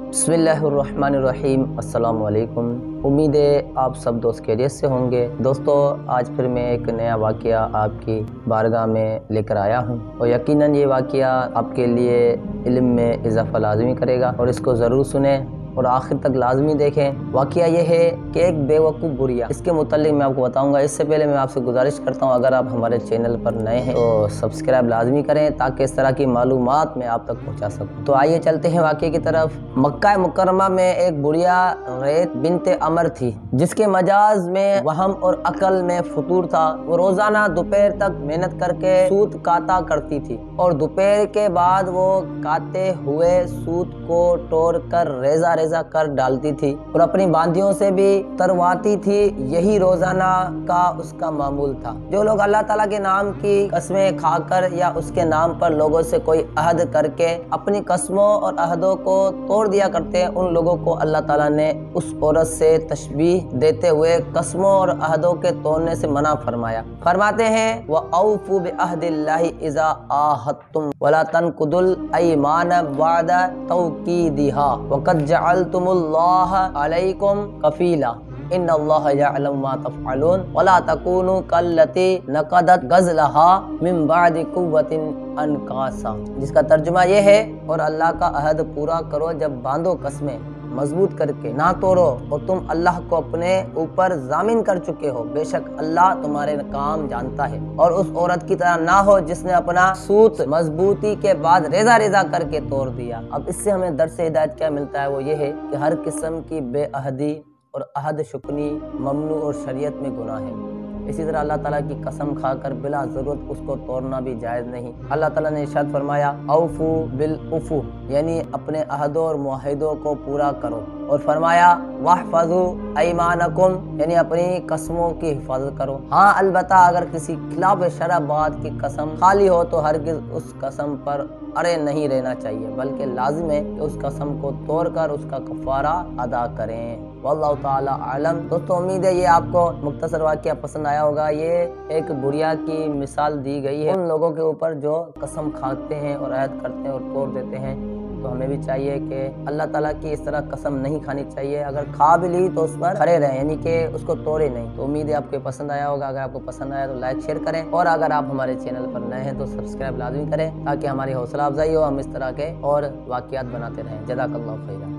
बिस्मिल्लाहिर्रहमानिर्रहीम। अस्सलाम वालेकुम। उम्मीद है आप सब दोस्त खैरियत से होंगे। दोस्तों, आज फिर मैं एक नया वाक़या आपकी बारगाह में लेकर आया हूँ और यकीनन ये वाक़या आपके लिए इल्म में इजाफ़ा लाज़मी करेगा और इसको ज़रूर सुनें और आखिर तक लाजमी देखें। वाक़या ये है कि एक बेवकूफ़ बुढ़िया, इसके मुतालिक मैं आपको बताऊंगा। इससे पहले मैं आपसे गुजारिश करता हूं, अगर आप हमारे चैनल पर नए हैं तो सब्सक्राइब लाजमी करें ताकि इस तरह की मालूमात मैं आप तक पहुंचा सकूं। तो आइए चलते हैं वाक़े की तरफ। मक्का मुकरमा में एक बुढ़िया रैत बिनते अमर थी, जिसके मजाज में वहम और अकल में फतूर था। वो रोजाना दोपहर तक मेहनत करके सूत काटा करती थी और दोपहर के बाद वो काटे हुए सूत को तोड़ कर रेजा रेजा कर डालती थी और अपनी बांधियों से भी तरवाती थी। यही रोजाना का उसका मामूल था। जो लोग अल्लाह ताला के नाम की कस्में खाकर या उसके नाम पर लोगों से कोई अहद करके अपनी कस्मों और अहदों को तोड़ दिया करते हैं, उन लोगों को अल्लाह ताला ने उस औरत से तशबीह देते हुए कस्मों और अहदों के तोड़ने से मना फरमाया। फरमाते हैं व औफू बिअहदिल्लाहि इज़ा आहदतुम वला तनकुदुल अयमान बाद तौकीदिहा वक़द जअलतुमुल्लाह अलैकुम कफीला इन्नल्लाह यअलमु मा तफ़अलून वला तकूनु कल्लती नक़दत गज़लहा मिन बअदि कुव्वतिन अनकासा। जिसका तर्जुमा ये है, और अल्लाह का अहद पूरा करो जब बांधो कस्में मजबूत करके, ना तोड़ो और तुम अल्लाह को अपने ऊपर जामिन कर चुके हो। बेशक अल्लाह तुम्हारे काम जानता है। और उस औरत की तरह ना हो जिसने अपना सूत मजबूती के बाद रेजा रेजा करके तोड़ दिया। अब इससे हमें दर्स हिदायत क्या मिलता है, वो ये है कि हर किस्म की बेअहदी और अहद शुकनी ममनू और शरीयत में गुनाह है। इसी तरह अल्लाह ताला की कसम खाकर बिला ज़रूरत उसको तोड़ना भी जायज़ नहीं। अल्लाह ताला ने इरशाद फरमाया औफू बिल उफू, यानी अपने अहदों और मुआहिदों को पूरा करो। और फरमाया वहफज़ू ऐमानकुम, यानी अपनी कसमों की हिफाजत करो। हाँ, अलबत्ता अगर किसी खिलाफ शरअ बात की कसम खाली हो तो हरगिज़ उस कसम पर अड़े नहीं रहना चाहिए, बल्कि लाजिम है कि उस कसम को तोड़कर उसका कफ़ारा अदा करें। वल्लाहु ताला आलम। दोस्तों, उम्मीद है ये आपको मुख्तसर वाक़या पसंद आया होगा। ये एक बुढ़िया की मिसाल दी गई है उन लोगों के ऊपर जो कसम खाते हैं और अहद करते हैं और तोड़ देते हैं। तो हमें भी चाहिए कि अल्लाह ताला की इस तरह कसम नहीं खानी चाहिए। अगर खा भी ली तो उस पर खड़े रहें, यानी कि उसको तोड़े नहीं। तो उम्मीद है आपको पसंद आया होगा। अगर आपको पसंद आया तो लाइक शेयर करें, और अगर आप हमारे चैनल पर नए हैं तो सब्सक्राइब लाजमी करें ताकि हमारी हौसला अफजाई हो, हम इस तरह के और वाक़यात बनाते रहें। जज़ाकल्लाहु खैरा।